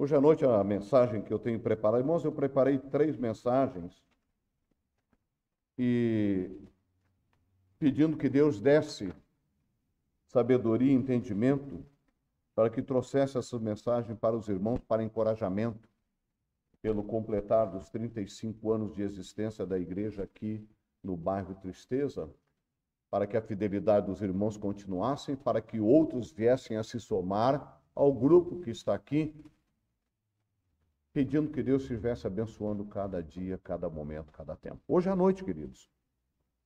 Hoje à noite a mensagem que eu tenho preparado, irmãos, eu preparei 3 mensagens e pedindo que Deus desse sabedoria e entendimento para que trouxesse essa mensagem para os irmãos, para encorajamento, pelo completar dos 35 anos de existência da igreja aqui no bairro Tristeza, para que a fidelidade dos irmãos continuasse, para que outros viessem a se somar ao grupo que está aqui, pedindo que Deus estivesse abençoando cada dia, cada momento, cada tempo. Hoje à noite, queridos,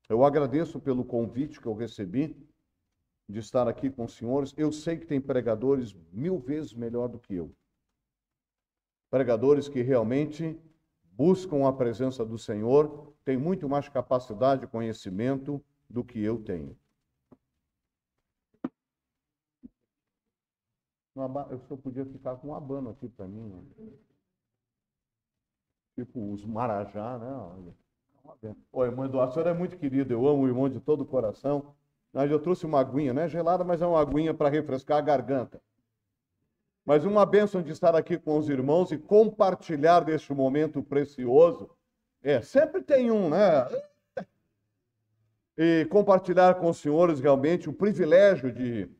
eu agradeço pelo convite que eu recebi de estar aqui com os senhores. Eu sei que tem pregadores 1000 vezes melhor do que eu. Pregadores que realmente buscam a presença do Senhor, têm muito mais capacidade e conhecimento do que eu tenho. Eu só podia ficar com um abano aqui para mim, né? Tipo os marajá, né? Oi, irmão Eduardo, o senhor é muito querido, eu amo o irmão de todo o coração. Mas eu trouxe uma aguinha, não é gelada, mas é uma aguinha para refrescar a garganta. Mas uma bênção de estar aqui com os irmãos e compartilhar deste momento precioso. Sempre tem um, né? E compartilhar com os senhores realmente o privilégio de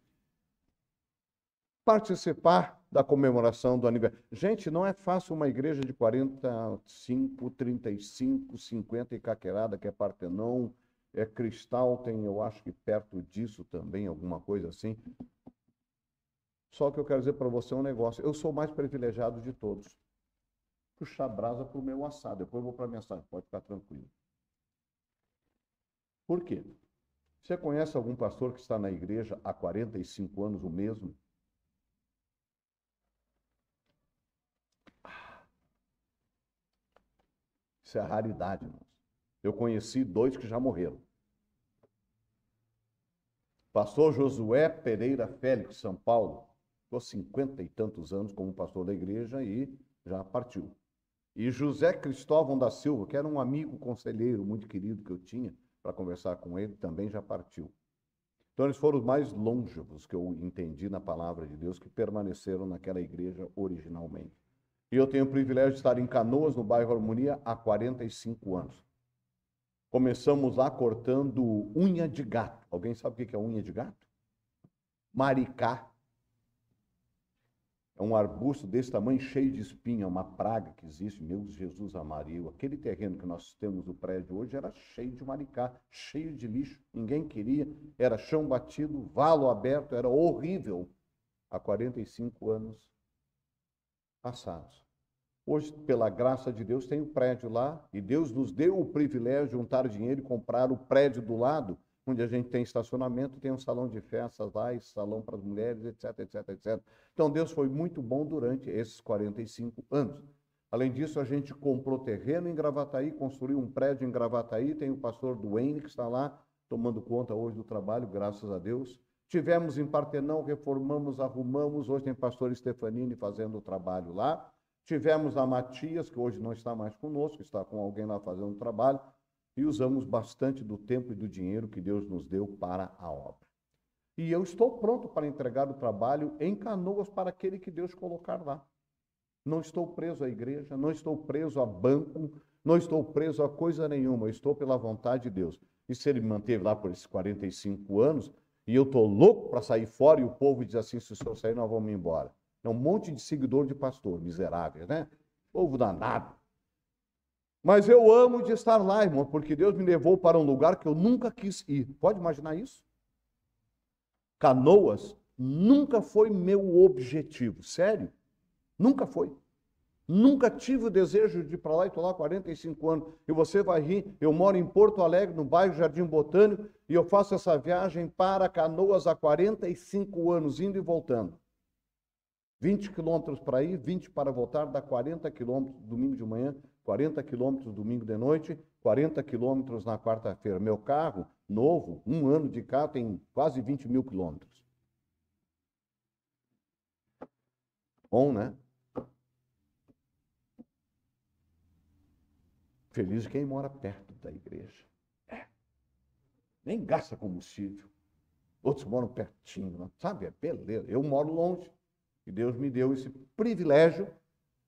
participar da comemoração do aniversário. Gente, não é fácil uma igreja de 45, 35, 50 e caquerada, que é Partenon, é Cristal, tem, eu acho que perto disso também, alguma coisa assim. Só que eu quero dizer para você um negócio. Eu sou o mais privilegiado de todos. Puxar brasa para o meu assado. Depois eu vou para a mensagem, pode ficar tranquilo. Por quê? Você conhece algum pastor que está na igreja há 45 anos o mesmo? Isso é raridade, irmãos. Eu conheci 2 que já morreram. Pastor Josué Pereira Félix, São Paulo, ficou 50 e tantos anos como pastor da igreja e já partiu. E José Cristóvão da Silva, que era um amigo conselheiro muito querido que eu tinha para conversar com ele, também já partiu. Então eles foram os mais longevos que eu entendi na palavra de Deus, que permaneceram naquela igreja originalmente. E eu tenho o privilégio de estar em Canoas, no bairro Harmonia, há 45 anos. Começamos lá cortando unha de gato. Alguém sabe o que é unha de gato? Maricá. É um arbusto desse tamanho, cheio de espinho, é uma praga que existe. Meu Jesus amado, aquele terreno que nós temos no prédio hoje era cheio de maricá, cheio de lixo, ninguém queria, era chão batido, valo aberto, era horrível. Há 45 anos passados. Hoje, pela graça de Deus, tem um prédio lá, e Deus nos deu o privilégio de juntar dinheiro e comprar o prédio do lado, onde a gente tem estacionamento, tem um salão de festas lá, e salão para as mulheres, etc, etc, etc. Então, Deus foi muito bom durante esses 45 anos. Além disso, a gente comprou terreno em Gravataí, construiu um prédio em Gravataí, tem o pastor Duane, que está lá, tomando conta hoje do trabalho, graças a Deus. Tivemos em Partenão, reformamos, arrumamos, hoje tem pastor Stefanini fazendo o trabalho lá. Tivemos a Matias, que hoje não está mais conosco, está com alguém lá fazendo o trabalho, e usamos bastante do tempo e do dinheiro que Deus nos deu para a obra. E eu estou pronto para entregar o trabalho em Canoas para aquele que Deus colocar lá. Não estou preso à igreja, não estou preso a banco, não estou preso a coisa nenhuma, eu estou pela vontade de Deus. E se ele me manteve lá por esses 45 anos, e eu estou louco para sair fora, e o povo diz assim, se o senhor sair, nós vamos embora. É um monte de seguidor de pastor, miseráveis, né? Povo danado. Mas eu amo de estar lá, irmão, porque Deus me levou para um lugar que eu nunca quis ir. Pode imaginar isso? Canoas nunca foi meu objetivo, sério. Nunca foi. Nunca tive o desejo de ir para lá e estou lá há 45 anos. E você vai rir, eu moro em Porto Alegre, no bairro Jardim Botânico, e eu faço essa viagem para Canoas há 45 anos, indo e voltando. 20 quilômetros para ir, 20 para voltar, dá 40 quilômetros domingo de manhã, 40 quilômetros domingo de noite, 40 quilômetros na quarta-feira. Meu carro, novo, 1 ano de carro, tem quase 20 mil quilômetros. Bom, né? Feliz quem mora perto da igreja. Nem gasta combustível. Outros moram pertinho, sabe? É beleza. Eu moro longe. E Deus me deu esse privilégio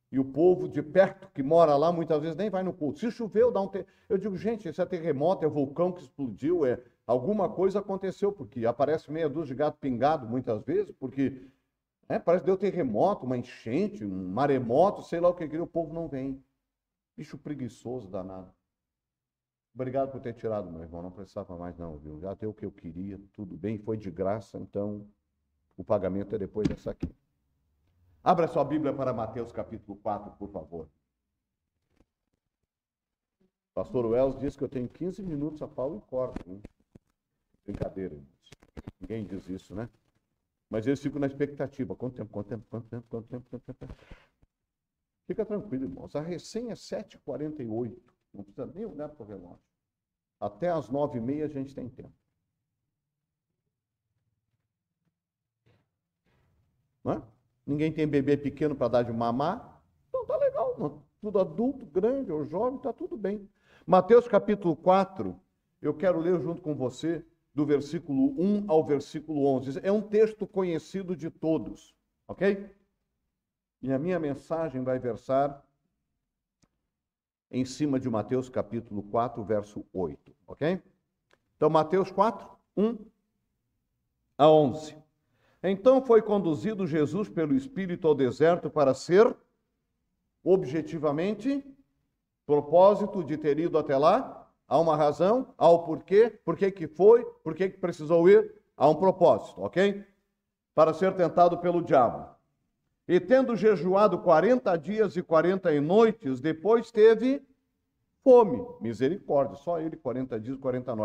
E o povo de perto, que mora lá, muitas vezes nem vai no culto. Se choveu, dá um... Eu digo, gente, isso é terremoto, é vulcão que explodiu, alguma coisa aconteceu, porque aparece meia dúzia de gato pingado, muitas vezes, porque parece que deu terremoto, uma enchente, um maremoto, sei lá o que, o povo não vem. Bicho preguiçoso, danado. Obrigado por ter tirado, meu irmão, não precisava mais não, viu? Já deu o que eu queria, tudo bem, foi de graça, então o pagamento é depois dessa aqui. Abra sua Bíblia para Mateus capítulo 4, por favor. Pastor Wells disse que eu tenho 15 minutos a pau e corda. Hein? Brincadeira, irmãos. Ninguém diz isso, né? Mas eles ficam na expectativa. Quanto tempo? Fica tranquilo, irmãos. A recém é 7h48. Não precisa nem olhar para o relógio. Até às 9h30 a gente tem tempo. Não é? Ninguém tem bebê pequeno para dar de mamar. Então tá legal. Não. Tudo adulto, grande ou jovem, está tudo bem. Mateus capítulo 4, eu quero ler junto com você do versículo 1 ao versículo 11. É um texto conhecido de todos, ok? E a minha mensagem vai versar em cima de Mateus capítulo 4, verso 8, ok? Então, Mateus 4, 1 a 11. Então foi conduzido Jesus pelo Espírito ao deserto para ser, objetivamente, propósito de ter ido até lá. Há uma razão, há o porquê, por que foi, por que precisou ir, há um propósito, ok? Para ser tentado pelo diabo. E tendo jejuado 40 dias e 40 noites, depois teve fome. Misericórdia, só ele 40 dias e 40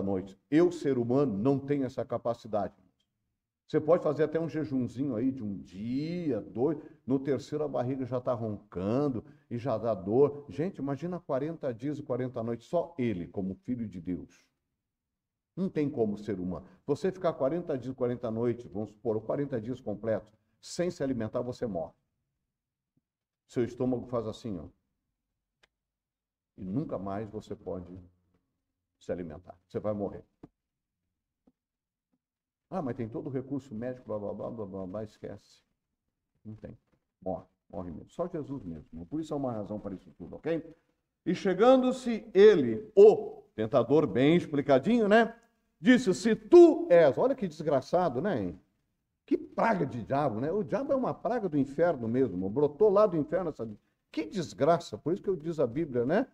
noites. Eu, ser humano, não tenho essa capacidade. Você pode fazer até um jejumzinho aí de 1 dia, 2, no terceiro a barriga já está roncando e já dá dor. Gente, imagina 40 dias e 40 noites, só ele como filho de Deus. Não tem como ser humano. Você ficar 40 dias e 40 noites, vamos supor, 40 dias completos, sem se alimentar, você morre. Seu estômago faz assim, ó. E nunca mais você pode se alimentar. Você vai morrer. Ah, mas tem todo o recurso médico, blá, blá, blá, blá, blá, blá, esquece. Não tem. Morre mesmo. Só Jesus mesmo. Por isso é uma razão para isso tudo, ok? E chegando-se ele, o tentador, bem explicadinho, né? Disse, se tu és, olha que desgraçado, né? Que praga de diabo, né? O diabo é uma praga do inferno mesmo. Brotou lá do inferno, sabe? Que desgraça. Por isso que eu diz a Bíblia, né?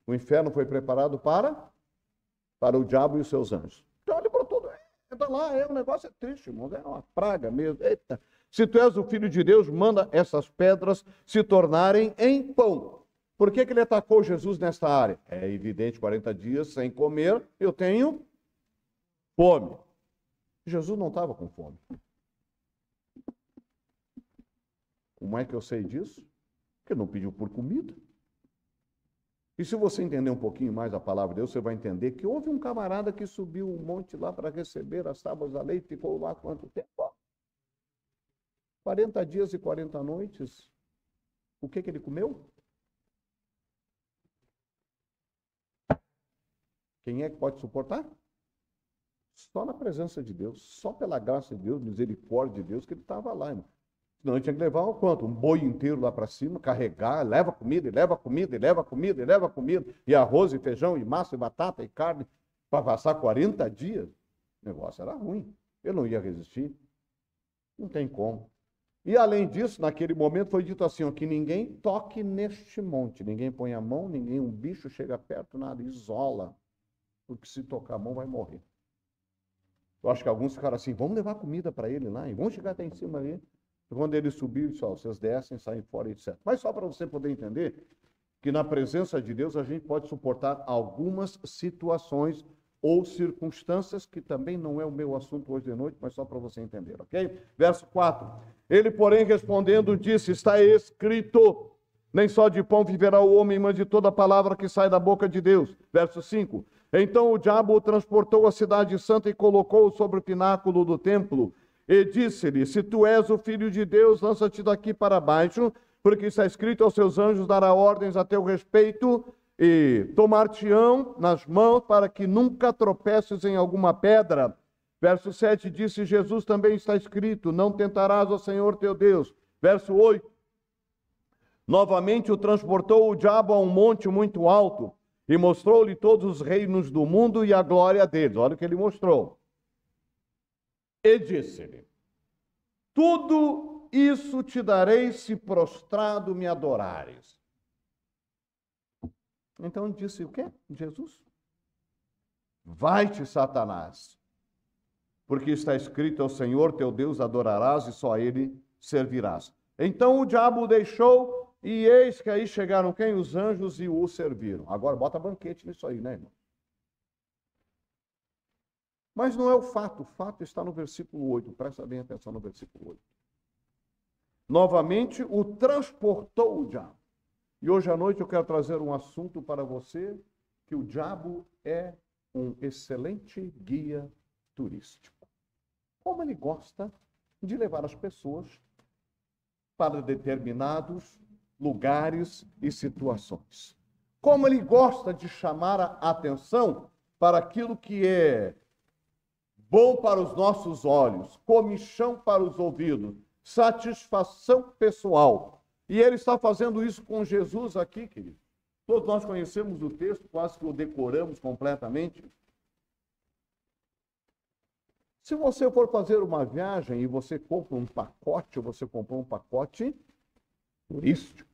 O inferno foi preparado para o diabo e os seus anjos. Então ele brotou. Está lá, o negócio é triste, irmão, é uma praga mesmo. Eita. Se tu és o Filho de Deus, manda essas pedras se tornarem em pão. Por que ele atacou Jesus nesta área? É evidente, 40 dias sem comer, eu tenho fome. Jesus não estava com fome. Como é que eu sei disso? Porque não pediu por comida. E se você entender um pouquinho mais a palavra de Deus, você vai entender que houve um camarada que subiu um monte lá para receber as tábuas da lei, ficou lá quanto tempo? 40 dias e 40 noites. O que ele comeu? Quem é que pode suportar? Só na presença de Deus, só pela graça de Deus, misericórdia de Deus, que ele estava lá, irmão. Senão ele tinha que levar quanto? Um boi inteiro lá para cima, carregar, leva comida, e leva comida, e leva comida, e leva comida, e arroz, e feijão, e massa, e batata, e carne, para passar 40 dias. O negócio era ruim. Ele não ia resistir. Não tem como. E além disso, naquele momento foi dito assim, ó, que ninguém toque neste monte, ninguém põe a mão, um bicho chega perto, nada, isola, porque se tocar a mão vai morrer. Eu acho que alguns ficaram assim, vamos levar comida para ele lá, e vamos chegar até em cima ali. Quando ele subiu, só, vocês descem, saem fora, etc. Mas só para você poder entender que na presença de Deus a gente pode suportar algumas situações ou circunstâncias, que também não é o meu assunto hoje de noite, mas só para você entender, ok? Verso 4. Ele, porém, respondendo, disse, está escrito, nem só de pão viverá o homem, mas de toda palavra que sai da boca de Deus. Verso 5. Então o diabo o transportou à cidade santa e colocou-o sobre o pináculo do templo, e disse-lhe, se tu és o Filho de Deus, lança-te daqui para baixo, porque está escrito aos seus anjos, dará ordens a teu respeito, e tomar-te-ão nas mãos, para que nunca tropeces em alguma pedra. Verso 7, disse Jesus, também está escrito, não tentarás ao Senhor teu Deus. Verso 8, Novamente o transportou o diabo a um monte muito alto e mostrou-lhe todos os reinos do mundo e a glória deles. Olha o que ele mostrou. E disse-lhe: tudo isso te darei se prostrado me adorares. Então disse o quê? Jesus: vai-te, Satanás, porque está escrito: ao Senhor teu Deus adorarás e só a ele servirás. Então o diabo o deixou, e eis que aí chegaram quem? Os anjos, e o serviram. Agora bota banquete nisso aí, né, irmão? Mas não é o fato está no versículo 8, presta bem atenção no versículo 8. Novamente o transportou o diabo. E hoje à noite eu quero trazer um assunto para você, que o diabo é um excelente guia turístico. Como ele gosta de levar as pessoas para determinados lugares e situações. Como ele gosta de chamar a atenção para aquilo que é bom para os nossos olhos, comichão para os ouvidos, satisfação pessoal. E ele está fazendo isso com Jesus aqui, querido. Todos nós conhecemos o texto, quase que o decoramos completamente. Se você for fazer uma viagem e você compra um pacote, ou você comprou um pacote turístico,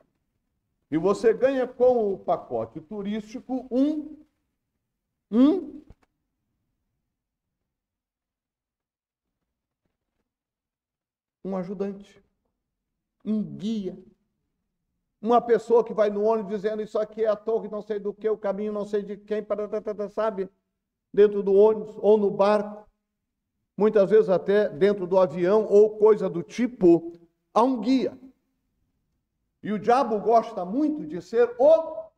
e você ganha com o pacote turístico um ajudante, um guia, uma pessoa que vai no ônibus dizendo: isso aqui é a torre não sei do que, o caminho não sei de quem, sabe? Dentro do ônibus ou no barco, muitas vezes até dentro do avião ou coisa do tipo, há um guia. E o diabo gosta muito de ser o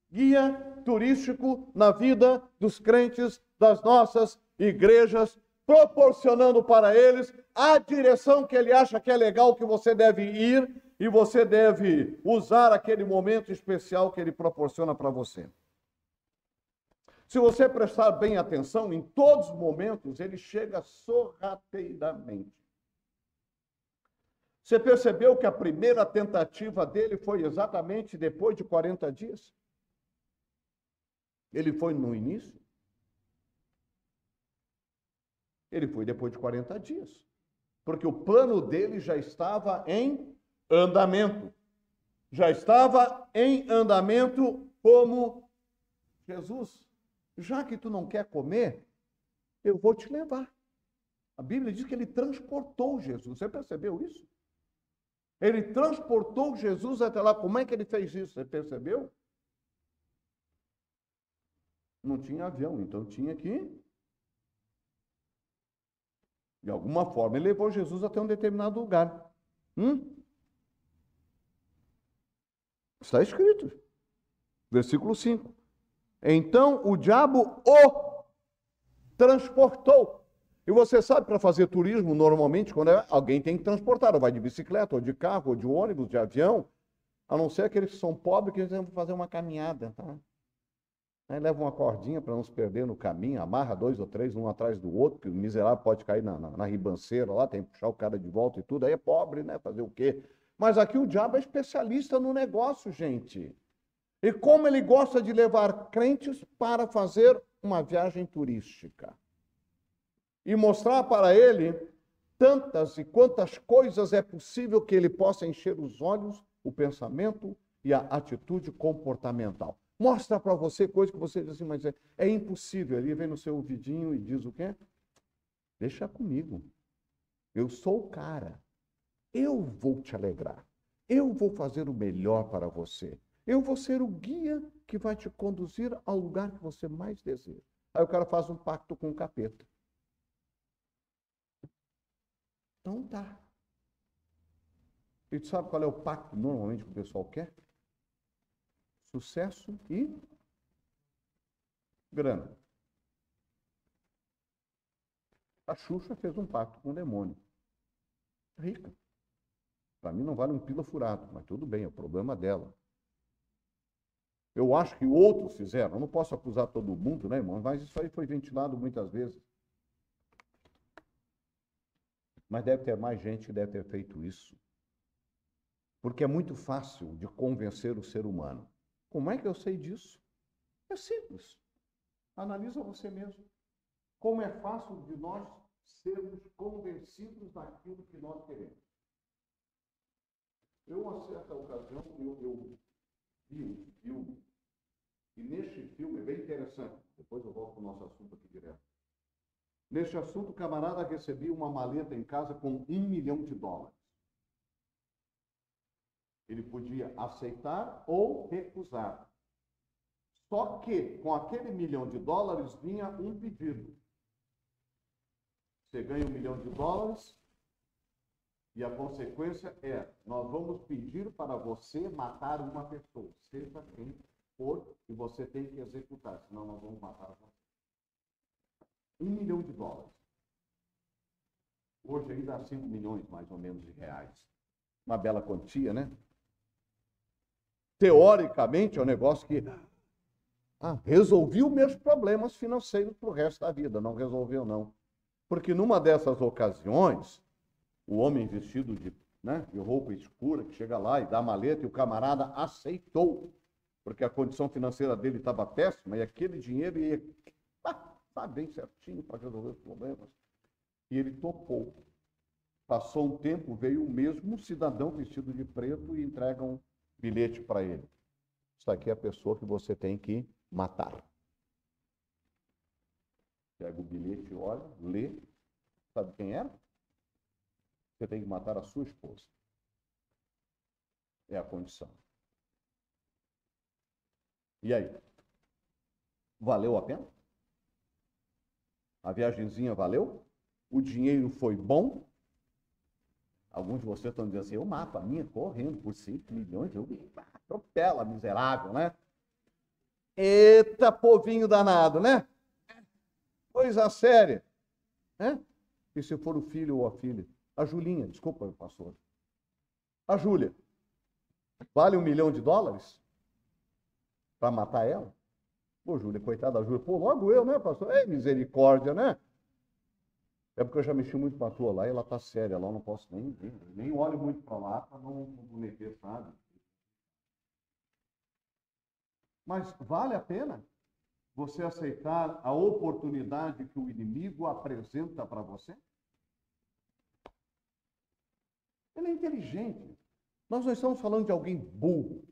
guia turístico na vida dos crentes das nossas igrejas, proporcionando para eles a direção que ele acha que é legal, que você deve ir, e você deve usar aquele momento especial que ele proporciona para você. Se você prestar bem atenção, em todos os momentos ele chega sorrateiramente. Você percebeu que a primeira tentativa dele foi exatamente depois de 40 dias? Ele foi no início? Ele foi depois de 40 dias. Porque o plano dele já estava em andamento. Já estava em andamento como: Jesus, já que tu não quer comer, eu vou te levar. A Bíblia diz que ele transportou Jesus. Você percebeu isso? Ele transportou Jesus até lá. Como é que ele fez isso? Você percebeu? Não tinha avião, então tinha que... De alguma forma, ele levou Jesus até um determinado lugar. Está escrito. Versículo 5. Então o diabo o transportou. E você sabe, para fazer turismo, normalmente, quando alguém tem que transportar, ou vai de bicicleta, ou de carro, ou de ônibus, de avião, a não ser aqueles que são pobres, que eles vão fazer uma caminhada, tá? Aí leva uma cordinha para não se perder no caminho, amarra 2 ou 3, um atrás do outro, que o miserável pode cair na ribanceira lá, tem que puxar o cara de volta e tudo, aí é pobre, né? Fazer o quê? Mas aqui o diabo é especialista no negócio, gente. E como ele gosta de levar crentes para fazer uma viagem turística. E mostrar para ele tantas e quantas coisas é possível que ele possa encher os olhos, o pensamento e a atitude comportamental. Mostra para você coisa que você diz assim: mas é impossível. Ele vem no seu ouvidinho e diz o quê? Deixa comigo. Eu sou o cara. Eu vou te alegrar. Eu vou fazer o melhor para você. Eu vou ser o guia que vai te conduzir ao lugar que você mais deseja. Aí o cara faz um pacto com o capeta. Então tá. E tu sabe qual é o pacto normalmente que o pessoal quer? Sucesso e grana. A Xuxa fez um pacto com o demônio. Rica. Para mim não vale um pila furado, mas tudo bem, é o problema dela. Eu acho que outros fizeram. Eu não posso acusar todo mundo, né, irmão? Mas isso aí foi ventilado muitas vezes. Mas deve ter mais gente que deve ter feito isso. Porque é muito fácil de convencer o ser humano. Como é que eu sei disso? É simples. Analisa você mesmo. Como é fácil de nós sermos convencidos daquilo que nós queremos. Eu, uma certa ocasião, eu vi um filme, e neste filme é bem interessante, depois eu volto para o nosso assunto aqui direto. Neste assunto, o camarada recebia uma maleta em casa com $1 milhão. Ele podia aceitar ou recusar. Só que, com aquele $1 milhão, vinha um pedido. Você ganha $1 milhão e a consequência é, nós vamos pedir para você matar uma pessoa, seja quem for, e você tem que executar, senão nós vamos matar você. $1 milhão. Hoje ainda há 5 milhões, mais ou menos, de reais. Uma bela quantia, né? Teoricamente, é um negócio que resolveu meus problemas financeiros para o resto da vida. Não resolveu, não. Porque numa dessas ocasiões, o homem vestido de roupa escura, que chega lá e dá a maleta, e o camarada aceitou, porque a condição financeira dele estava péssima, e aquele dinheiro ia bem certinho para resolver os problemas. E ele topou. Passou um tempo, veio o mesmo cidadão vestido de preto e entrega um bilhete para ele. Isso aqui é a pessoa que você tem que matar. Pega o bilhete, olha, lê. Sabe quem era? Você tem que matar a sua esposa. É a condição. E aí? Valeu a pena? A viagenzinha valeu? O dinheiro foi bom? Alguns de vocês estão dizendo assim, eu mato a minha correndo por 5 milhões, eu atropela, miserável, né? Eita, povinho danado, né? Coisa séria. Né? E se for o filho ou a filha? A Julinha, desculpa, pastor. A Júlia, vale $1 milhão para matar ela? Pô, Júlia, coitada da Júlia. Pô, logo eu, né, pastor? Ei, misericórdia, né? É porque eu já mexi muito com a tua lá e ela tá séria lá, eu não posso nem olho muito para lá para não meter, sabe? Mas vale a pena você aceitar a oportunidade que o inimigo apresenta para você? Ele é inteligente. Nós não estamos falando de alguém burro.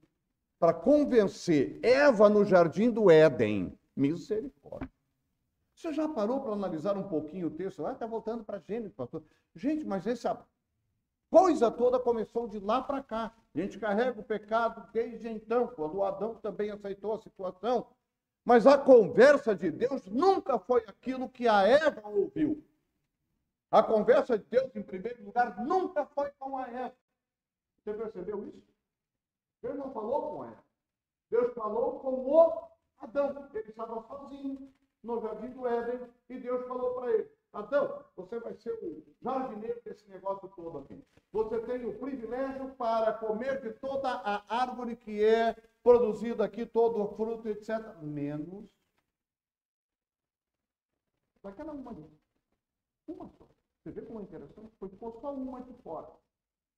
Para convencer Eva no jardim do Éden, misericórdia. Você já parou para analisar um pouquinho o texto? Está voltando para Gênesis, pastor. Gente, mas essa coisa toda começou de lá para cá. A gente carrega o pecado desde então, quando o Adão também aceitou a situação. Mas a conversa de Deus nunca foi aquilo que a Eva ouviu. A conversa de Deus, em primeiro lugar, nunca foi com a Eva. Você percebeu isso? Deus não falou com ela. Deus falou com o Adão. Ele estava sozinho no jardim do Éden e Deus falou para ele, Adão, você vai ser o jardineiro desse negócio todo aqui. Você tem o privilégio para comer de toda a árvore que é produzida aqui, todo o fruto, etc. Menos daquela uma ali. Uma só. Você vê como é interessante? Ficou só uma de fora.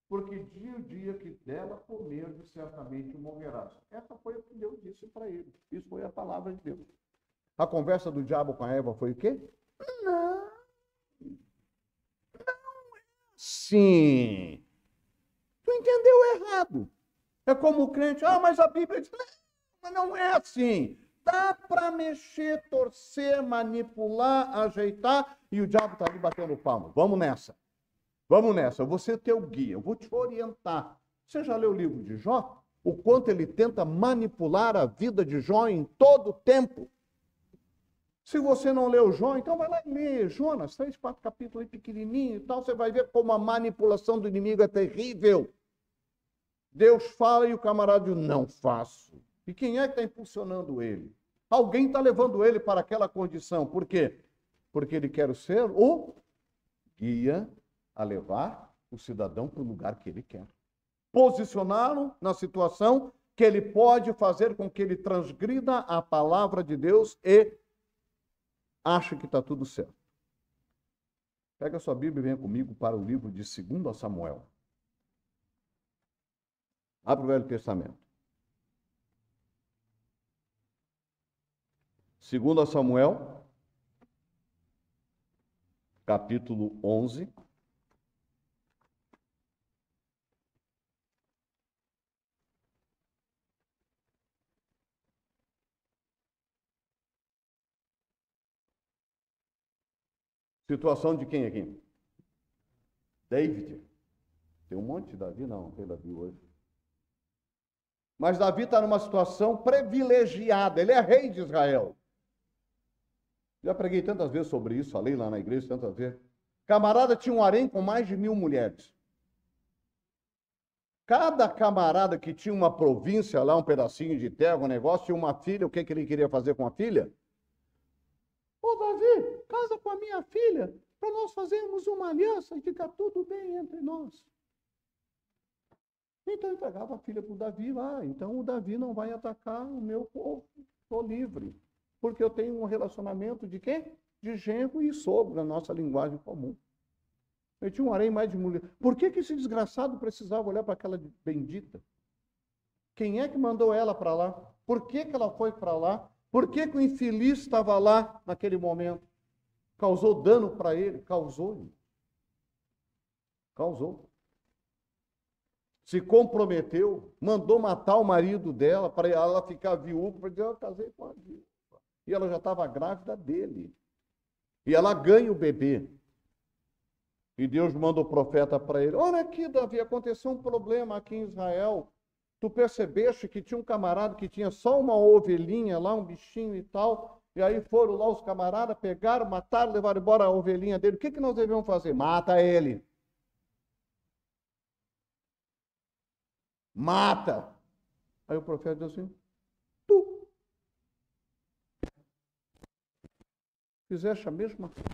Porque dia a dia que dela comer, certamente morrerás. Essa foi o que Deus disse para ele. Isso foi a palavra de Deus. A conversa do diabo com a Eva foi o quê? Não é assim. Tu entendeu errado. É como o crente, mas a Bíblia diz, mas não é assim. Dá para mexer, torcer, manipular, ajeitar, e o diabo está ali batendo palma. Vamos nessa. Vamos nessa. Eu vou ser teu guia, eu vou te orientar. Você já leu o livro de Jó? O quanto ele tenta manipular a vida de Jó em todo o tempo. Se você não leu Jó, então vai lá e lê Jonas, 3, 4 capítulos pequenininho e tal, você vai ver como a manipulação do inimigo é terrível. Deus fala e o camarada diz, não faço. E quem é que está impulsionando ele? Alguém está levando ele para aquela condição. Por quê? Porque ele quer ser o guia a levar o cidadão para o lugar que ele quer. Posicioná-lo na situação que ele pode fazer com que ele transgrida a palavra de Deus e acha que está tudo certo. Pega a sua Bíblia e venha comigo para o livro de 2 Samuel. Abre o Velho Testamento. 2 Samuel, capítulo 11. Situação de quem aqui? David. Tem um monte de Davi? Não tem Davi hoje. Mas Davi está numa situação privilegiada. Ele é rei de Israel. Já preguei tantas vezes sobre isso, falei lá na igreja tantas vezes. Camarada tinha um harém com mais de 1000 mulheres. Cada camarada que tinha uma província lá, um pedacinho de terra, um negócio, tinha uma filha. O que ele queria fazer com a filha? Ô Davi, casa com a minha filha, para nós fazermos uma aliança e ficar tudo bem entre nós. Então entregava a filha para o Davi lá. Então o Davi não vai atacar o meu povo. Estou livre. Porque eu tenho um relacionamento de quê? De genro e sogro, na nossa linguagem comum. Eu tinha um harém mais de mulher. Por que esse desgraçado precisava olhar para aquela bendita? Quem é que mandou ela para lá? Por que ela foi para lá? Por que o infeliz estava lá naquele momento? Causou dano para ele? Causou. Causou. Se comprometeu, mandou matar o marido dela para ela ficar viúva, para dizer, eu casei com a viúva. E ela já estava grávida dele. E ela ganha o bebê. E Deus manda o profeta para ele. Olha aqui, Davi, aconteceu um problema aqui em Israel. Tu percebeste que tinha um camarada que tinha só uma ovelhinha lá, um bichinho e tal. E aí foram lá os camaradas, pegaram, mataram, levaram embora a ovelhinha dele. O que nós devemos fazer? Mata ele. Mata. Aí o profeta diz assim, tu fizeste a mesma coisa.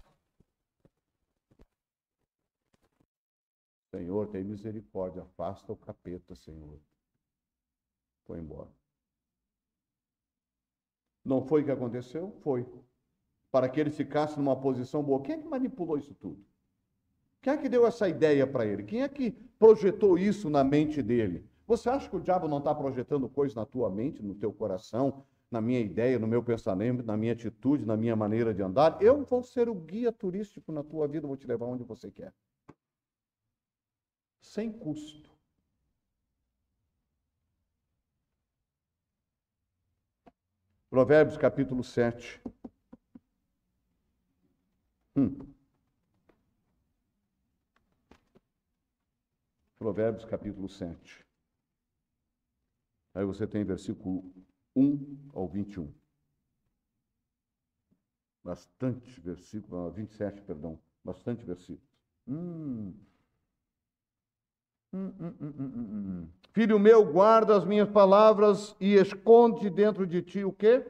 Senhor, tem misericórdia, afasta o capeta, Senhor. Foi embora. Não foi o que aconteceu? Foi. Para que ele ficasse numa posição boa. Quem é que manipulou isso tudo? Quem é que deu essa ideia para ele? Quem é que projetou isso na mente dele? Você acha que o diabo não está projetando coisas na tua mente, no teu coração, na minha ideia, no meu pensamento, na minha atitude, na minha maneira de andar? Eu vou ser o guia turístico na tua vida, vou te levar onde você quer. Sem custo. Provérbios capítulo 7. Provérbios capítulo 7. Aí você tem versículo 1 ao 21. Bastante versículo, 27, perdão. Bastante versículos. Filho meu, guarda as minhas palavras e esconde dentro de ti o quê?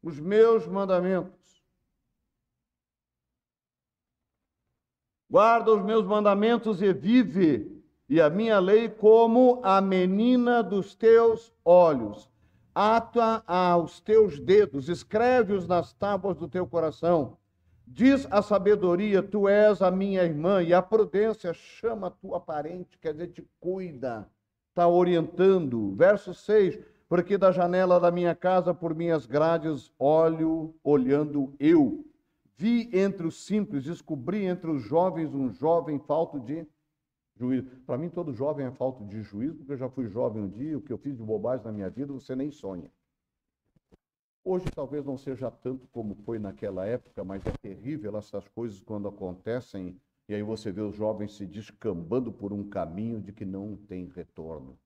Os meus mandamentos. Guarda os meus mandamentos e vive, e a minha lei como a menina dos teus olhos. Ata aos teus dedos, escreve-os nas tábuas do teu coração. Diz a sabedoria, tu és a minha irmã, e a prudência chama a tua parente, quer dizer, te cuida, está orientando. Verso 6, porque da janela da minha casa, por minhas grades, olhando eu. Vi entre os simples, descobri entre os jovens um jovem falto de juízo. Para mim, todo jovem é falto de juízo, porque eu já fui jovem um dia, o que eu fiz de bobagem na minha vida, você nem sonha. Hoje talvez não seja tanto como foi naquela época, mas é terrível essas coisas quando acontecem, e aí você vê os jovens se descambando por um caminho de que não tem retorno.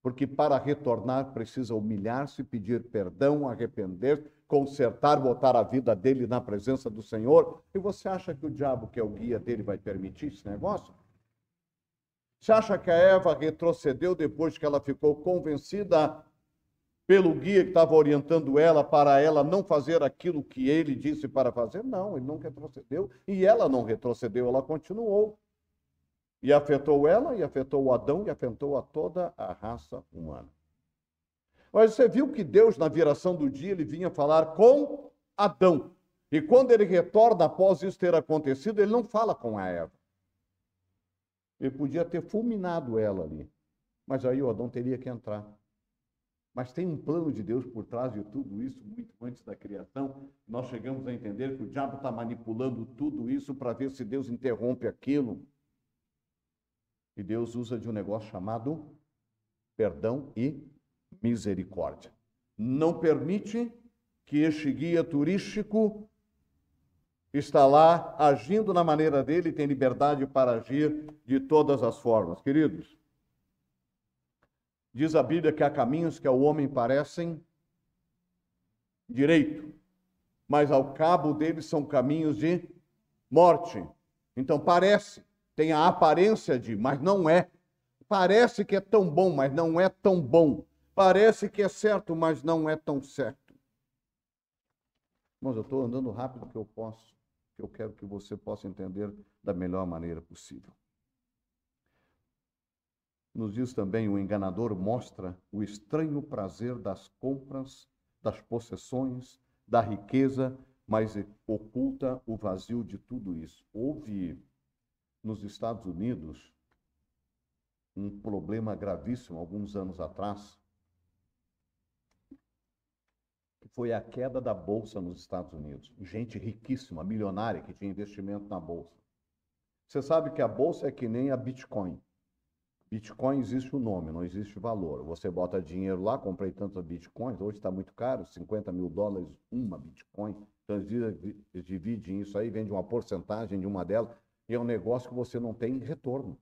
Porque para retornar precisa humilhar-se, pedir perdão, arrepender, consertar, botar a vida dele na presença do Senhor. E você acha que o diabo, que é o guia dele, vai permitir esse negócio? Você acha que a Eva retrocedeu depois que ela ficou convencida pelo guia que estava orientando ela para ela não fazer aquilo que ele disse para fazer? Não, ele não retrocedeu e ela não retrocedeu, ela continuou. E afetou ela, e afetou o Adão, e afetou a toda a raça humana. Mas você viu que Deus, na viração do dia, ele vinha falar com Adão. E quando ele retorna após isso ter acontecido, ele não fala com a Eva. Ele podia ter fulminado ela ali. Mas aí o Adão teria que entrar. Mas tem um plano de Deus por trás de tudo isso, muito antes da criação. Nós chegamos a entender que o diabo está manipulando tudo isso para ver se Deus interrompe aquilo. E Deus usa de um negócio chamado perdão e misericórdia. Não permite que este guia turístico está lá agindo na maneira dele, tem liberdade para agir de todas as formas. Queridos, diz a Bíblia que há caminhos que ao homem parecem direito, mas ao cabo deles são caminhos de morte. Então parece, tem a aparência de, mas não é. Parece que é tão bom, mas não é tão bom. Parece que é certo, mas não é tão certo. Mas eu estou andando rápido que eu posso, que eu quero que você possa entender da melhor maneira possível. Nos diz também, o enganador mostra o estranho prazer das compras, das possessões, da riqueza, mas oculta o vazio de tudo isso. Houve nos Estados Unidos um problema gravíssimo alguns anos atrás, que foi a queda da bolsa nos Estados Unidos. Gente riquíssima, milionária, que tinha investimento na bolsa. Você sabe que a bolsa é que nem a Bitcoin. Bitcoin existe o nome, não existe o valor. Você bota dinheiro lá, comprei tantos bitcoins, hoje está muito caro, $50 mil uma bitcoin. Então eles dividem isso aí, vende uma porcentagem de uma delas, e é um negócio que você não tem retorno.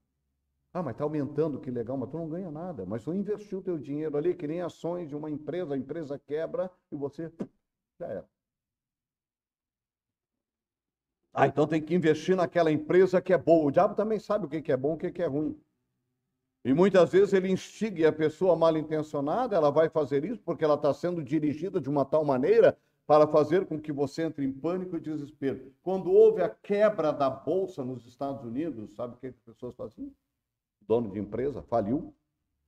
Ah, mas está aumentando, que legal, mas tu não ganha nada. Mas tu investiu o teu dinheiro ali, que nem ações de uma empresa, a empresa quebra e você já era. Ah, então tem que investir naquela empresa que é boa. O diabo também sabe o que é bom e o que é ruim. E muitas vezes ele instiga, e a pessoa mal intencionada, ela vai fazer isso porque ela está sendo dirigida de uma tal maneira para fazer com que você entre em pânico e desespero. Quando houve a quebra da bolsa nos Estados Unidos, sabe o que as pessoas faziam? O dono de empresa faliu,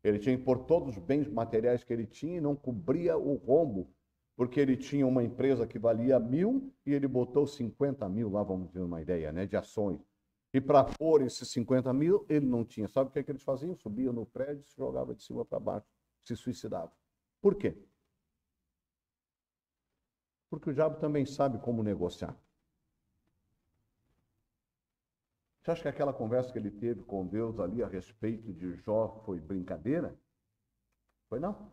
ele tinha que pôr todos os bens materiais que ele tinha e não cobria o rombo, porque ele tinha uma empresa que valia 1.000 e ele botou 50 mil lá, vamos ter uma ideia, né, de ações. E para pôr esses 50 mil, ele não tinha. Sabe o que eles faziam? Subia no prédio, se jogava de cima para baixo, se suicidava. Por quê? Porque o diabo também sabe como negociar. Você acha que aquela conversa que ele teve com Deus ali a respeito de Jó foi brincadeira? Foi não.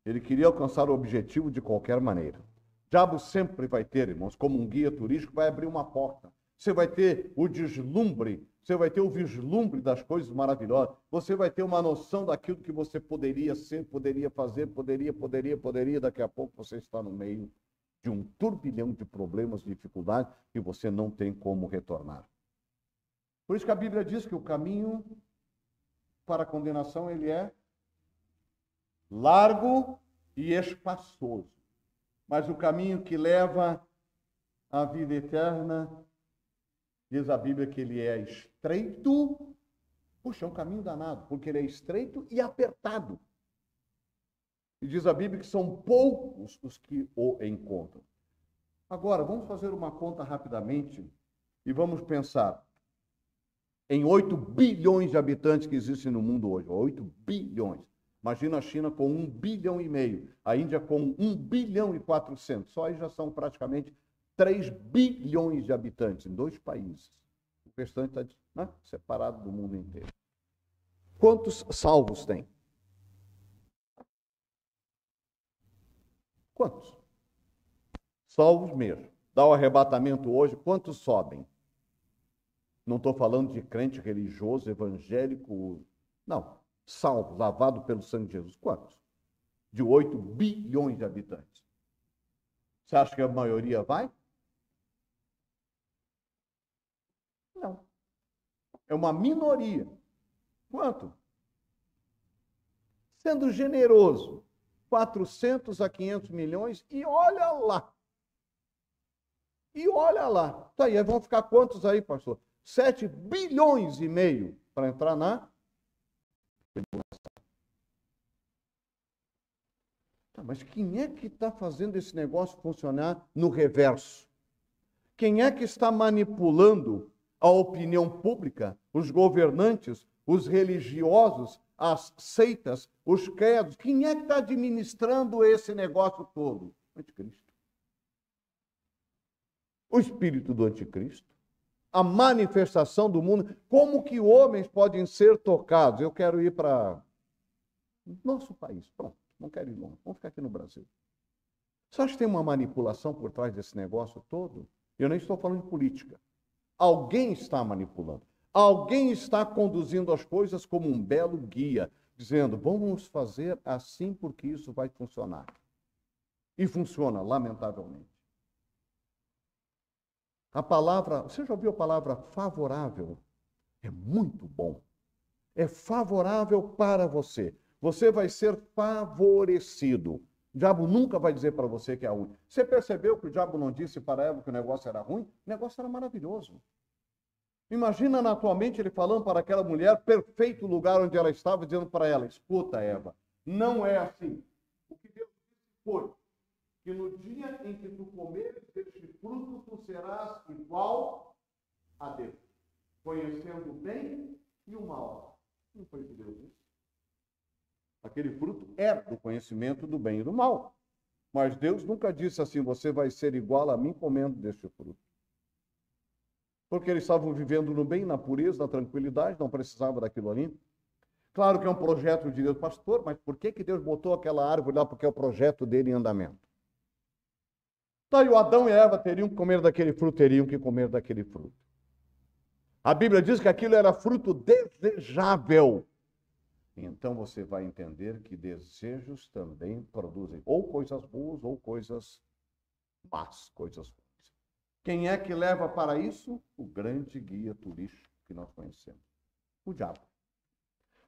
Ele queria alcançar o objetivo de qualquer maneira. O diabo sempre vai ter, irmãos, como um guia turístico, vai abrir uma porta. Você vai ter o deslumbre, você vai ter o vislumbre das coisas maravilhosas, você vai ter uma noção daquilo que você poderia ser, poderia fazer, poderia, daqui a pouco você está no meio de um turbilhão de problemas, dificuldades, que você não tem como retornar. Por isso que a Bíblia diz que o caminho para a condenação, ele é largo e espaçoso, mas o caminho que leva à vida eterna, diz a Bíblia que ele é estreito. Puxa, é um caminho danado, porque ele é estreito e apertado. E diz a Bíblia que são poucos os que o encontram. Agora, vamos fazer uma conta rapidamente e vamos pensar em 8 bilhões de habitantes que existem no mundo hoje. 8 bilhões. Imagina a China com 1,5 bilhão, a Índia com 1,4 bilhão. Só aí já são praticamente 3 bilhões de habitantes em 2 países. O restante está separado do mundo inteiro. Quantos salvos tem? Quantos? Salvos mesmo. Dá o arrebatamento hoje, quantos sobem? Não estou falando de crente religioso, evangélico. Não. Salvo, lavado pelo sangue de Jesus. Quantos? De 8 bilhões de habitantes. Você acha que a maioria vai? Não. É uma minoria. Quanto? Sendo generoso, 400 a 500 milhões, e olha lá. E olha lá. Tá aí, vão ficar quantos aí, pastor? 7 bilhões e meio para entrar na tribulação. Tá, mas quem é que está fazendo esse negócio funcionar no reverso? Quem é que está manipulando a opinião pública, os governantes, os religiosos, as seitas, os credos. Quem é que está administrando esse negócio todo? O anticristo. O espírito do anticristo. A manifestação do mundo. Como que homens podem ser tocados? Eu quero ir para nosso país. Pronto, não quero ir longe. Vamos ficar aqui no Brasil. Você acha que tem uma manipulação por trás desse negócio todo? Eu nem estou falando de política. Alguém está manipulando. Alguém está conduzindo as coisas como um belo guia, dizendo, vamos fazer assim porque isso vai funcionar. E funciona, lamentavelmente. A palavra, você já ouviu a palavra favorável? É muito bom. É favorável para você. Você vai ser favorecido. O diabo nunca vai dizer para você que é ruim. Você percebeu que o diabo não disse para Eva que o negócio era ruim? O negócio era maravilhoso. Imagina na tua mente ele falando para aquela mulher, perfeito lugar onde ela estava, dizendo para ela, escuta, Eva, não é assim. O que Deus disse foi que no dia em que tu comeres deste fruto, tu serás igual a Deus, conhecendo o bem e o mal. Não foi o que Deus disse? Aquele fruto é do conhecimento do bem e do mal. Mas Deus nunca disse assim, você vai ser igual a mim comendo deste fruto. Porque eles estavam vivendo no bem, na pureza, na tranquilidade, não precisava daquilo ali. Claro que é um projeto de Deus, pastor, mas por que Deus botou aquela árvore lá? Porque é o projeto dele em andamento. Então, o Adão e a Eva teriam que comer daquele fruto, teriam que comer daquele fruto. A Bíblia diz que aquilo era fruto desejável. Então você vai entender que desejos também produzem ou coisas boas ou coisas más, coisas ruins. Quem é que leva para isso? O grande guia turístico que nós conhecemos, o diabo.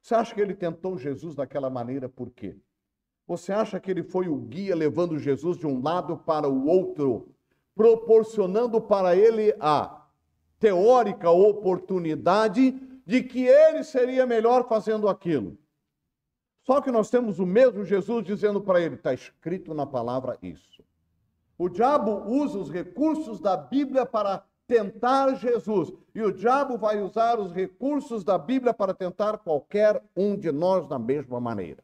Você acha que ele tentou Jesus daquela maneira por quê? Você acha que ele foi o guia levando Jesus de um lado para o outro, proporcionando para ele a teórica oportunidade de que ele seria melhor fazendo aquilo? Só que nós temos o mesmo Jesus dizendo para ele, está escrito na palavra isso. O diabo usa os recursos da Bíblia para tentar Jesus. E o diabo vai usar os recursos da Bíblia para tentar qualquer um de nós da mesma maneira.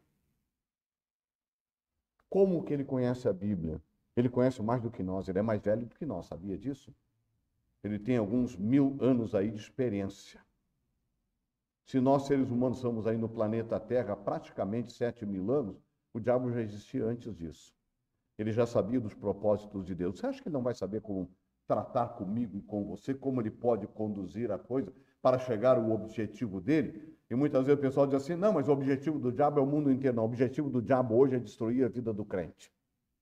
Como que ele conhece a Bíblia? Ele conhece mais do que nós, ele é mais velho do que nós, sabia disso? Ele tem alguns 1000 anos aí de experiência. Se nós, seres humanos, estamos aí no planeta Terra praticamente 7.000 anos, o diabo já existia antes disso. Ele já sabia dos propósitos de Deus. Você acha que ele não vai saber como tratar comigo e com você, como ele pode conduzir a coisa para chegar ao objetivo dele? E muitas vezes o pessoal diz assim, não, mas o objetivo do diabo é o mundo inteiro. Não, o objetivo do diabo hoje é destruir a vida do crente,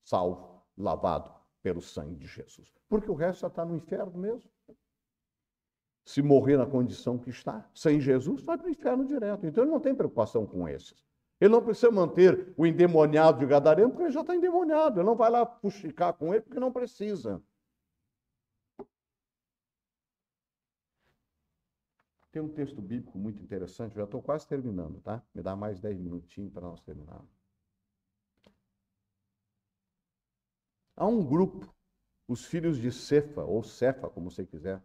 salvo, lavado pelo sangue de Jesus. Porque o resto já está no inferno mesmo. Se morrer na condição que está, sem Jesus, vai para o inferno direto. Então ele não tem preocupação com esses. Ele não precisa manter o endemoniado de Gadareno, porque ele já está endemoniado. Ele não vai lá fuxicar com ele, porque não precisa. Tem um texto bíblico muito interessante, eu já estou quase terminando, tá? Me dá mais 10 minutinhos para nós terminarmos. Há um grupo, os filhos de Cefa, ou Cefa, como você quiser.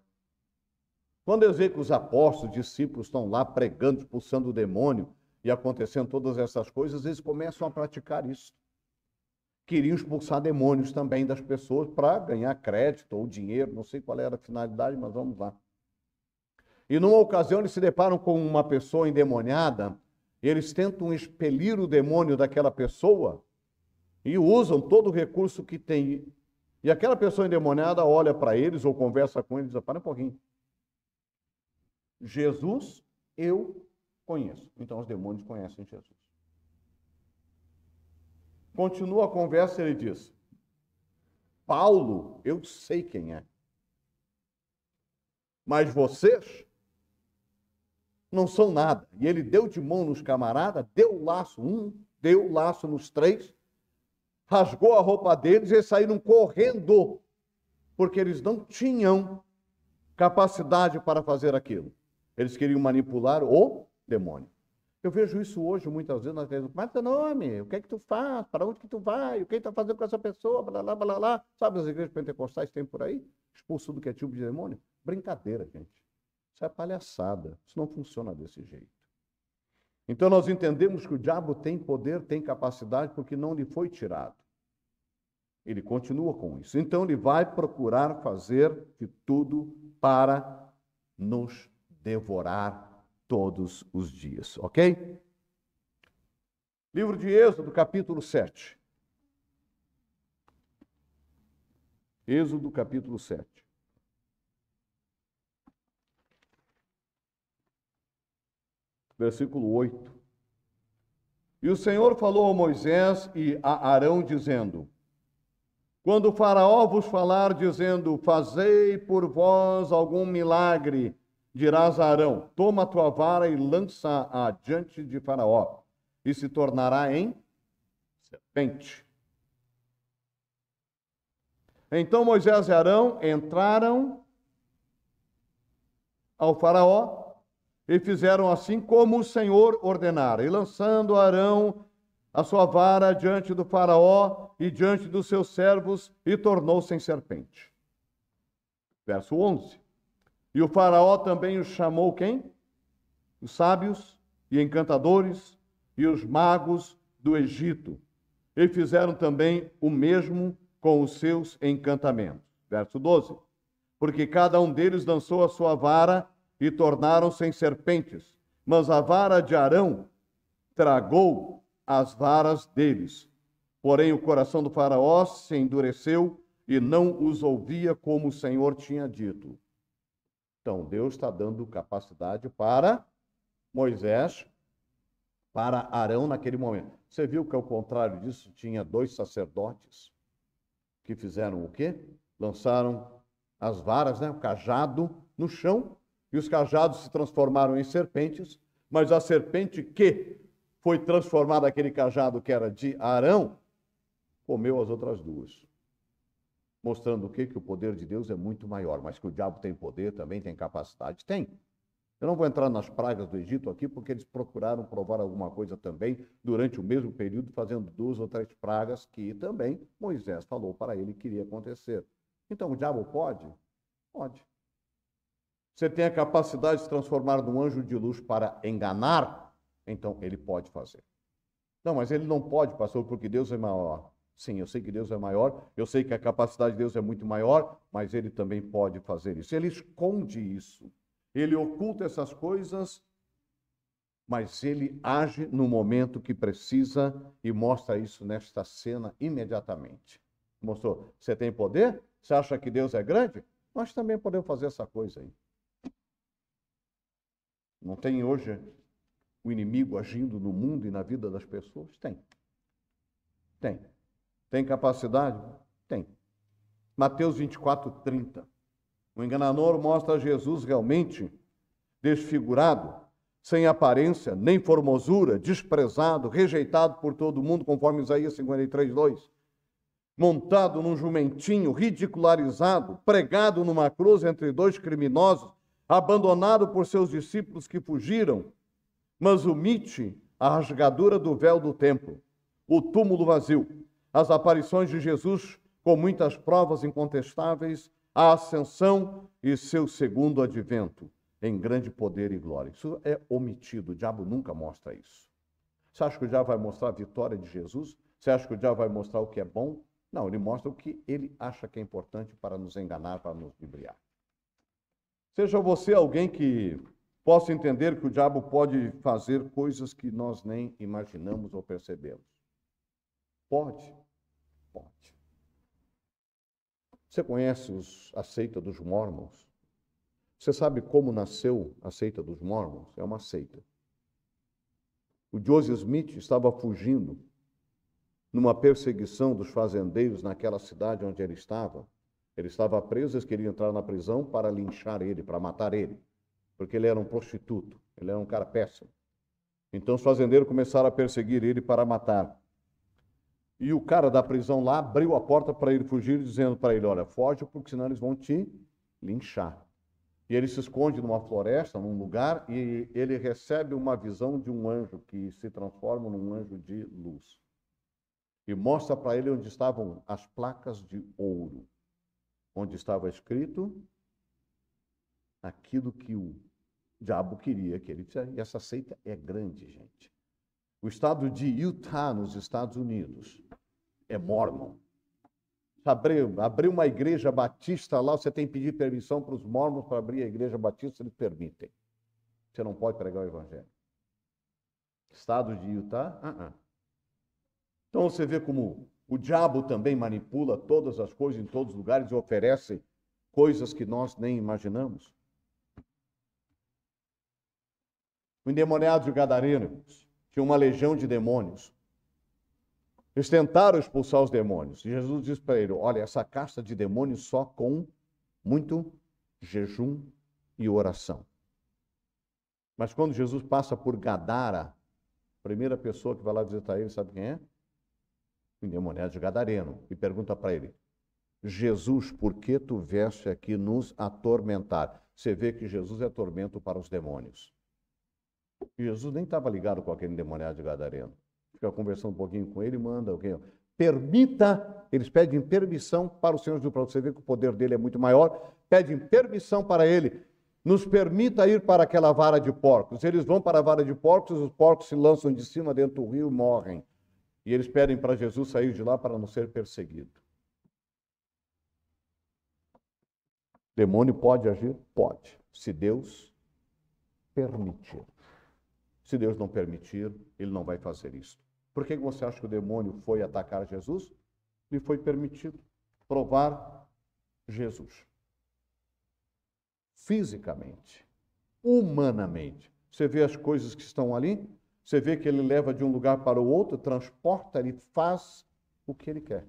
Quando eles veem que os apóstolos, discípulos estão lá pregando, expulsando o demônio, e acontecendo todas essas coisas, eles começam a praticar isso. Queriam expulsar demônios também das pessoas para ganhar crédito ou dinheiro, não sei qual era a finalidade, mas vamos lá. E numa ocasião eles se deparam com uma pessoa endemoniada, e eles tentam expelir o demônio daquela pessoa e usam todo o recurso que tem. E aquela pessoa endemoniada olha para eles ou conversa com eles e diz, para um pouquinho. Jesus, eu conheço. Então os demônios conhecem Jesus. Continua a conversa, ele diz, Paulo, eu sei quem é. Mas vocês não são nada. E ele deu de mão nos camaradas, deu laço deu laço nos 3, rasgou a roupa deles e eles saíram correndo, porque eles não tinham capacidade para fazer aquilo. Eles queriam manipular o demônio. Eu vejo isso hoje muitas vezes nas vezes. Mas teu nome, o que é que tu faz? Para onde que tu vai? O que está fazendo com essa pessoa? Blá, blá, blá, blá. Sabe as igrejas pentecostais tem por aí? Expulso do que é tipo de demônio? Brincadeira, gente. Isso é palhaçada. Isso não funciona desse jeito. Então nós entendemos que o diabo tem poder, tem capacidade, porque não lhe foi tirado. Ele continua com isso. Então ele vai procurar fazer de tudo para nos devorar todos os dias, ok? Livro de Êxodo, capítulo 7. Êxodo, capítulo 7. Versículo 8. E o Senhor falou a Moisés e a Arão, dizendo: quando o faraó vos falar, dizendo, fazei por vós algum milagre, dirás a Arão, toma a tua vara e lança-a diante de faraó, e se tornará em serpente. Então Moisés e Arão entraram ao faraó e fizeram assim como o Senhor ordenara. E lançando Arão a sua vara diante do faraó e diante dos seus servos, e tornou-se em serpente. Verso 11. E o faraó também os chamou quem? Os sábios e encantadores e os magos do Egito. E fizeram também o mesmo com os seus encantamentos. Verso 12. Porque cada um deles lançou a sua vara e tornaram-se em serpentes. Mas a vara de Arão tragou as varas deles. Porém, o coração do faraó se endureceu e não os ouvia como o Senhor tinha dito. Então, Deus está dando capacidade para Moisés, para Arão naquele momento. Você viu que ao contrário disso, tinha 2 sacerdotes que fizeram o quê? Lançaram as varas, o cajado no chão, e os cajados se transformaram em serpentes, mas a serpente que foi transformada aquele cajado que era de Arão, comeu as outras 2. Mostrando o quê? Que o poder de Deus é muito maior, mas que o diabo tem poder, também tem capacidade. Tem. Eu não vou entrar nas pragas do Egito aqui, porque eles procuraram provar alguma coisa também durante o mesmo período, fazendo 2 ou 3 pragas que também Moisés falou para ele que iria acontecer. Então, o diabo pode? Pode. Você tem a capacidade de se transformar num anjo de luz para enganar? Então, ele pode fazer. Não, mas ele não pode, pastor, porque Deus é maior. Sim, eu sei que Deus é maior, eu sei que a capacidade de Deus é muito maior, mas ele também pode fazer isso. Ele esconde isso, ele oculta essas coisas, mas ele age no momento que precisa e mostra isso nesta cena imediatamente. Mostrou, você tem poder? Você acha que Deus é grande? Nós também podemos fazer essa coisa aí. Não tem hoje o inimigo agindo no mundo e na vida das pessoas? Tem. Tem. Tem capacidade? Tem. Mateus 24:30. O enganador mostra Jesus realmente desfigurado, sem aparência, nem formosura, desprezado, rejeitado por todo mundo, conforme Isaías 53:2. Montado num jumentinho, ridicularizado, pregado numa cruz entre 2 criminosos, abandonado por seus discípulos que fugiram, mas omite a rasgadura do véu do templo, o túmulo vazio, as aparições de Jesus com muitas provas incontestáveis, a ascensão e seu segundo advento em grande poder e glória. Isso é omitido, o diabo nunca mostra isso. Você acha que o diabo vai mostrar a vitória de Jesus? Você acha que o diabo vai mostrar o que é bom? Não, ele mostra o que ele acha que é importante para nos enganar, para nos ludibriar. Seja você alguém que possa entender que o diabo pode fazer coisas que nós nem imaginamos ou percebemos. Pode. Pode. Você conhece a seita dos Mormons? Você sabe como nasceu a seita dos Mormons? É uma seita. O Joseph Smith estava fugindo numa perseguição dos fazendeiros naquela cidade onde ele estava. Ele estava preso, eles queriam entrar na prisão para linchar ele, para matar ele, porque ele era um prostituto, ele era um cara péssimo. Então os fazendeiros começaram a perseguir ele para matar. E o cara da prisão lá abriu a porta para ele fugir, dizendo para ele, olha, foge, porque senão eles vão te linchar. E ele se esconde numa floresta, num lugar, e ele recebe uma visão de um anjo que se transforma num anjo de luz. E mostra para ele onde estavam as placas de ouro, onde estava escrito aquilo que o O diabo queria que ele fizesse. E essa seita é grande, gente. O estado de Utah, nos Estados Unidos, é Mormon. Abrir uma igreja batista lá, você tem que pedir permissão para os mormons para abrir a igreja batista, eles permitem. Você não pode pregar o evangelho. Estado de Utah, Então você vê como o diabo também manipula todas as coisas em todos os lugares e oferece coisas que nós nem imaginamos. O endemoniado de Gadarenos tinha uma legião de demônios. Eles tentaram expulsar os demônios. E Jesus disse para ele, olha, essa casta de demônios só com muito jejum e oração. Mas quando Jesus passa por Gadara, a primeira pessoa que vai lá visitar ele, sabe quem é? O endemoniado de Gadareno. E pergunta para ele, Jesus, por que tu vieste aqui nos atormentar? Você vê que Jesus é tormento para os demônios. E Jesus nem estava ligado com aquele endemoniado de Gadareno. Fica conversando um pouquinho com ele e manda alguém. Permita, eles pedem permissão para o Senhor Jesus, para você ver que o poder dele é muito maior. Pedem permissão para ele. Nos permita ir para aquela vara de porcos. Eles vão para a vara de porcos, os porcos se lançam de cima dentro do rio e morrem. E eles pedem para Jesus sair de lá para não ser perseguido. Demônio pode agir? Pode, se Deus permitir. Se Deus não permitir, ele não vai fazer isso. Por que você acha que o demônio foi atacar Jesus? Lhe foi permitido provar Jesus. Fisicamente, humanamente. Você vê as coisas que estão ali, você vê que ele leva de um lugar para o outro, transporta, ele faz o que ele quer.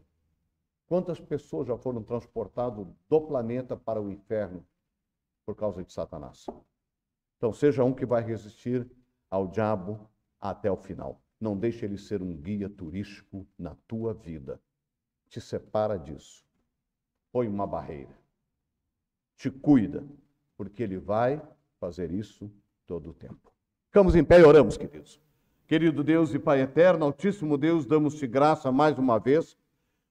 Quantas pessoas já foram transportadas do planeta para o inferno por causa de Satanás? Então, seja um que vai resistir ao diabo até o final. Não deixe ele ser um guia turístico na tua vida. Te separa disso. Põe uma barreira. Te cuida, porque ele vai fazer isso todo o tempo. Ficamos em pé e oramos, queridos. Querido Deus e Pai eterno, Altíssimo Deus, damos-te graça mais uma vez.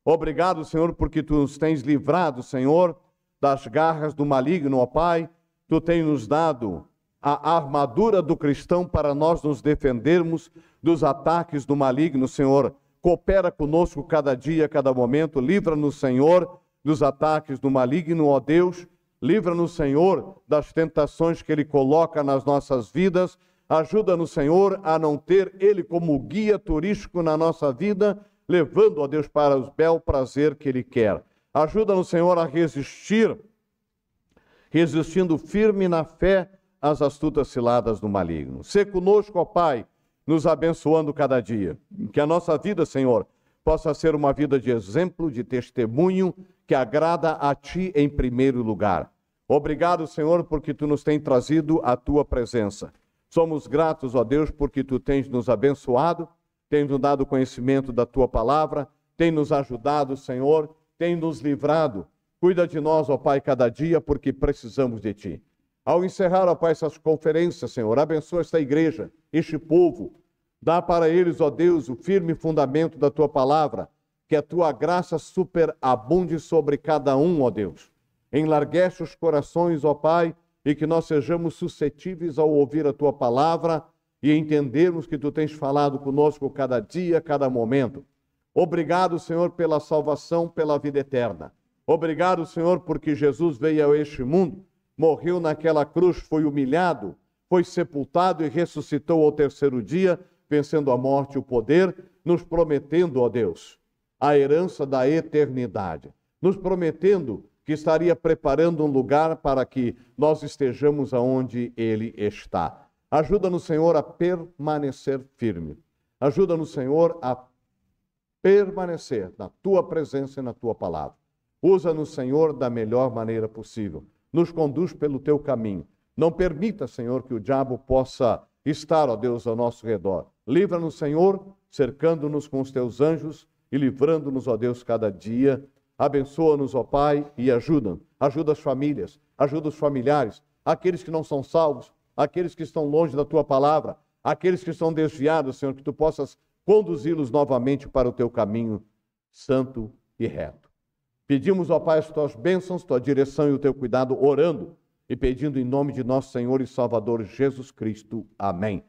Obrigado, Senhor, porque tu nos tens livrado, Senhor, das garras do maligno, ó Pai. Tu tens nos dado a armadura do cristão para nós nos defendermos dos ataques do maligno, Senhor. Coopera conosco cada dia, cada momento. Livra-nos, Senhor, dos ataques do maligno, ó Deus. Livra-nos, Senhor, das tentações que ele coloca nas nossas vidas. Ajuda-nos, Senhor, a não ter ele como guia turístico na nossa vida, levando, ó Deus, para o bel prazer que ele quer. Ajuda-nos, Senhor, a resistir, resistindo firme na fé às astutas ciladas do maligno. Sê conosco, ó Pai, nos abençoando cada dia. Que a nossa vida, Senhor, possa ser uma vida de exemplo, de testemunho, que agrada a Ti em primeiro lugar. Obrigado, Senhor, porque Tu nos tens trazido a Tua presença. Somos gratos, ó Deus, porque Tu tens nos abençoado, tens nos dado conhecimento da Tua palavra, tens nos ajudado, Senhor, tens nos livrado. Cuida de nós, ó Pai, cada dia, porque precisamos de Ti. Ao encerrar, ó Pai, essas conferências, Senhor, abençoa esta igreja, este povo. Dá para eles, ó Deus, o firme fundamento da Tua palavra, que a Tua graça superabunde sobre cada um, ó Deus. Enlarguece os corações, ó Pai, e que nós sejamos suscetíveis ao ouvir a Tua palavra e entendermos que Tu tens falado conosco cada dia, cada momento. Obrigado, Senhor, pela salvação, pela vida eterna. Obrigado, Senhor, porque Jesus veio a este mundo, morreu naquela cruz, foi humilhado, foi sepultado e ressuscitou ao terceiro dia, vencendo a morte e o poder, nos prometendo, ó Deus, a herança da eternidade, nos prometendo que estaria preparando um lugar para que nós estejamos aonde Ele está. Ajuda-nos, Senhor, a permanecer firme. Ajuda-nos, Senhor, a permanecer na Tua presença e na Tua palavra. Usa-nos, Senhor, da melhor maneira possível. Nos conduz pelo Teu caminho. Não permita, Senhor, que o diabo possa estar, ó Deus, ao nosso redor. Livra-nos, Senhor, cercando-nos com os Teus anjos e livrando-nos, ó Deus, cada dia. Abençoa-nos, ó Pai, e ajuda. Ajuda as famílias, ajuda os familiares, aqueles que não são salvos, aqueles que estão longe da Tua palavra, aqueles que estão desviados, Senhor, que Tu possas conduzi-los novamente para o Teu caminho santo e reto. Pedimos, ó Pai, as Tuas bênçãos, Tua direção e o Teu cuidado, orando e pedindo em nome de nosso Senhor e Salvador Jesus Cristo. Amém.